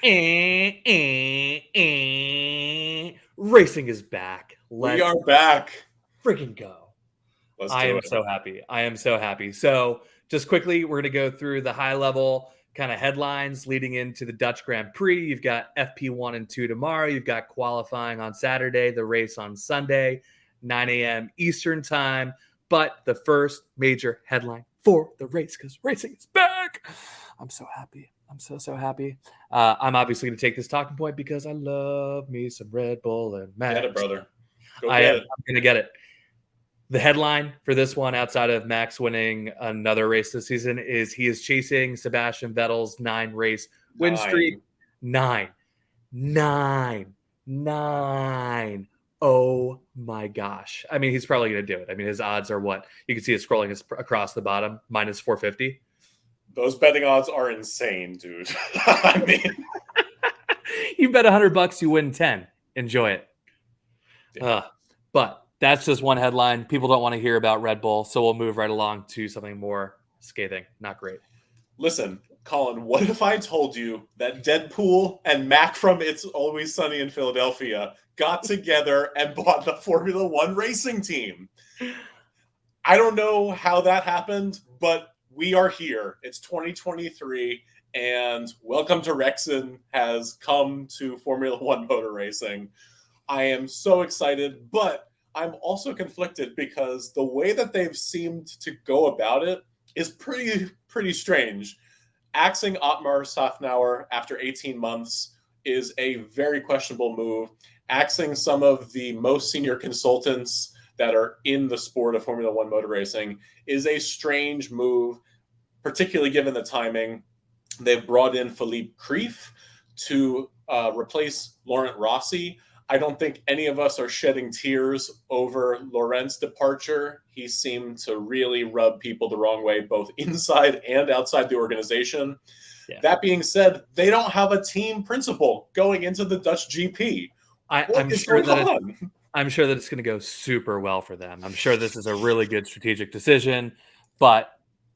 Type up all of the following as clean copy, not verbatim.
Racing is back. We Let's are back. freaking go. Let's I do am it. so happy. I am so happy. So, just quickly, we're going to go through the high level kind of headlines leading into the Dutch Grand Prix. You've got FP1 and 2 tomorrow. You've got qualifying on Saturday, the race on Sunday, 9 a.m. Eastern time. But the first major headline for the race, because racing is back. I'm so happy. I'm so happy. I'm obviously going to take this talking point because I love me some Red Bull and Max. Get it, brother. Go I'm get it. going to get it. The headline for this one, outside of Max winning another race this season, is he is chasing Sebastian Vettel's 9-race win streak. 9. Oh my gosh. I mean, he's probably going to do it. I mean, his odds are what? You can see it scrolling across the bottom, minus 450. Those betting odds are insane, dude. I mean, you bet $100, you win 10. Enjoy it. Yeah. But that's just one headline. People don't want to hear about Red Bull, so we'll move right along to something more scathing. Not great. Listen, Colin, what if I told you that Deadpool and Mac from It's Always Sunny in Philadelphia got together and bought the Formula One racing team? I don't know how that happened, but we are here. It's 2023, and Welcome to Wrexham has come to Formula One motor racing. I am so excited, but I'm also conflicted because the way that they've seemed to go about it is pretty strange. Axing Otmar Safnauer after 18 months is a very questionable move. Axing some of the most senior consultants that are in the sport of Formula One motor racing is a strange move, particularly given the timing. They've brought in Philippe Krief to replace Laurent Rossi. I don't think any of us are shedding tears over Laurent's departure. He seemed to really rub people the wrong way, both inside and outside the organization. Yeah. That being said, they don't have a team principal going into the Dutch GP. I'm sure that it's going to go super well for them. I'm sure this is a really good strategic decision. But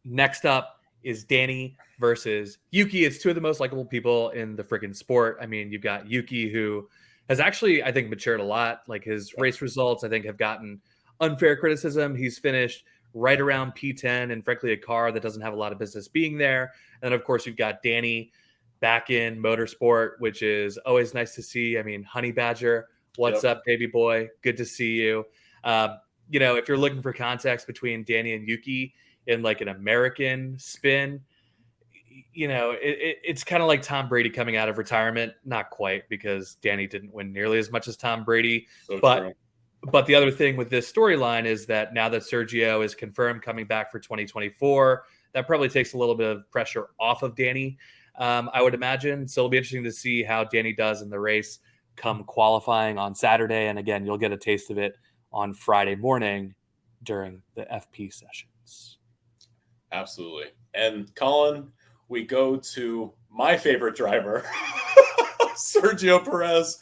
next up is Danny versus Yuki. It's two of the most likable people in the freaking sport. I mean, you've got Yuki, who has actually, I think, matured a lot. Like his race results, I think, have gotten unfair criticism. He's finished right around P10 and, frankly, a car that doesn't have a lot of business being there. And then, of course, you've got Danny back in motorsport, which is always nice to see. I mean, Honey Badger, what's up, baby boy? Good to see you. If you're looking for context between Danny and Yuki in like an American spin, it's kind of like Tom Brady coming out of retirement. Not quite, because Danny didn't win nearly as much as Tom Brady. But the other thing with this storyline is that now that Sergio is confirmed coming back for 2024, that probably takes a little bit of pressure off of Danny, I would imagine. So it'll be interesting to see how Danny does in the race come qualifying on Saturday. And again, you'll get a taste of it on Friday morning during the FP sessions. Absolutely. And Colin, we go to my favorite driver, Sergio Perez.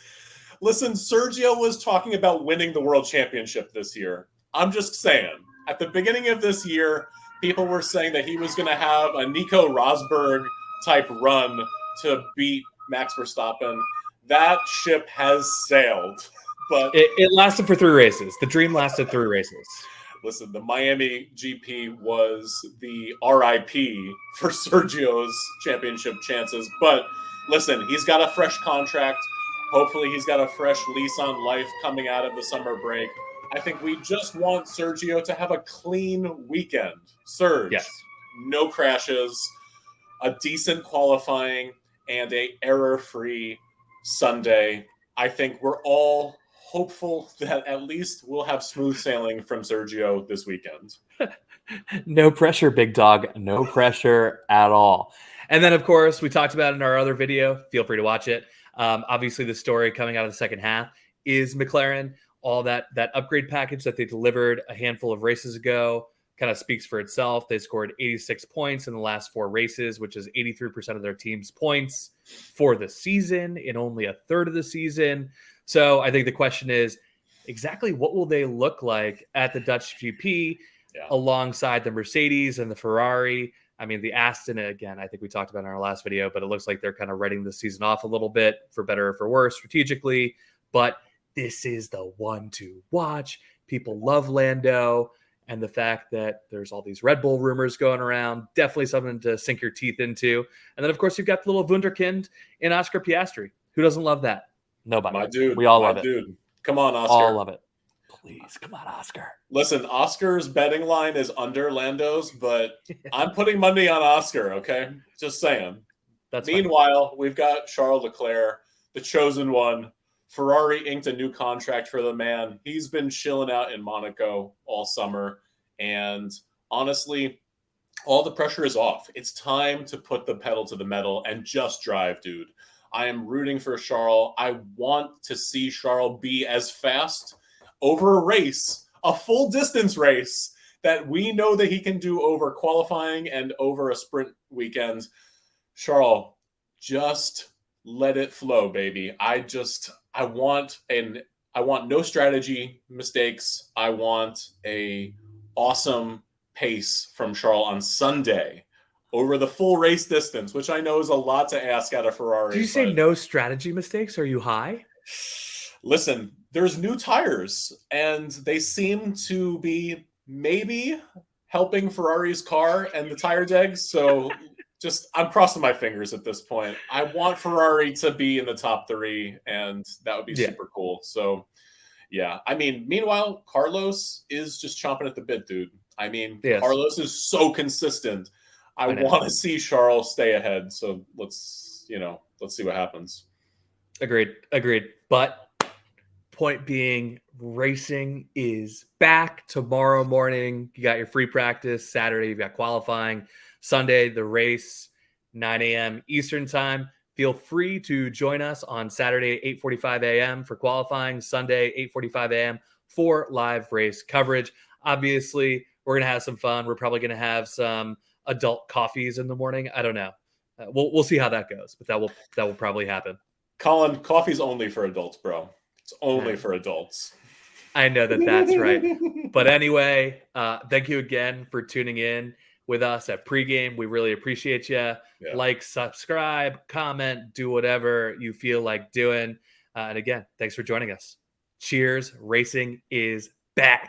Listen, Sergio was talking about winning the world championship this year. I'm just saying, at the beginning of this year, people were saying that he was going to have a Nico Rosberg type run to beat Max Verstappen. That ship has sailed. But it lasted for 3 races. The dream lasted 3 races. Listen, the Miami GP was the RIP for Sergio's championship chances. But listen, he's got a fresh contract. Hopefully he's got a fresh lease on life coming out of the summer break. I think we just want Sergio to have a clean weekend. Serge, yes. No crashes, a decent qualifying, and a error-free Sunday. I think we're all hopeful that at least we'll have smooth sailing from Sergio this weekend. No pressure, big dog. No pressure at all. And then, of course, we talked about in our other video. Feel free to watch it. Obviously, the story coming out of the second half is McLaren. All that upgrade package that they delivered a handful of races ago kind of speaks for itself. They scored 86 points in the last 4 races, which is 83% of their team's points for the season in only a third of the season. So I think the question is exactly what will they look like at the Dutch GP alongside the Mercedes and the Ferrari I mean, the Aston, again, I think we talked about in our last video, but it looks like they're kind of writing the season off a little bit, for better or for worse, strategically. But this is the one to watch. People love Lando. And the fact that there's all these Red Bull rumors going around, definitely something to sink your teeth into. And then, of course, you've got the little wunderkind in Oscar Piastri. Who doesn't love that? Nobody. My dude. We all love it. Come on, Oscar. All love it. Please, come on, Oscar. Listen, Oscar's betting line is under Lando's, but I'm putting money on Oscar, okay? Just saying. Meanwhile, we've got Charles Leclerc, the chosen one. Ferrari inked a new contract for the man. He's been chilling out in Monaco all summer. And honestly, all the pressure is off. It's time to put the pedal to the metal and just drive, dude. I am rooting for Charles. I want to see Charles be as fast over a race, a full distance race, that we know that he can do over qualifying and over a sprint weekend. Charles, just let it flow, baby. I want no strategy mistakes. I want a awesome pace from Charles on Sunday over the full race distance, which I know is a lot to ask out of Ferrari. Did you say no strategy mistakes? Are you high? Listen, there's new tires, and they seem to be maybe helping Ferrari's car and the tire degs. So I'm crossing my fingers at this point. I want Ferrari to be in the top 3, and that would be super cool. So, yeah. I mean, meanwhile, Carlos is just chomping at the bit, dude. I mean, Carlos is so consistent. I want to see Charles stay ahead. So let's see what happens. Agreed. But point being, racing is back tomorrow morning. You got your free practice. Saturday, you've got qualifying. Sunday, the race, 9 a.m. Eastern time. Feel free to join us on Saturday, 8:45 a.m. for qualifying. Sunday, 8:45 a.m. for live race coverage. Obviously, we're going to have some fun. We're probably going to have some adult coffees in the morning. I don't know. We'll see how that goes, but that will probably happen. Colin, coffee's only for adults, bro. It's only for adults. I know that's right. But anyway, thank you again for tuning in with us at Prix Game. We really appreciate you. Yeah. Like, subscribe, comment, do whatever you feel like doing. And again, thanks for joining us. Cheers. Racing is back.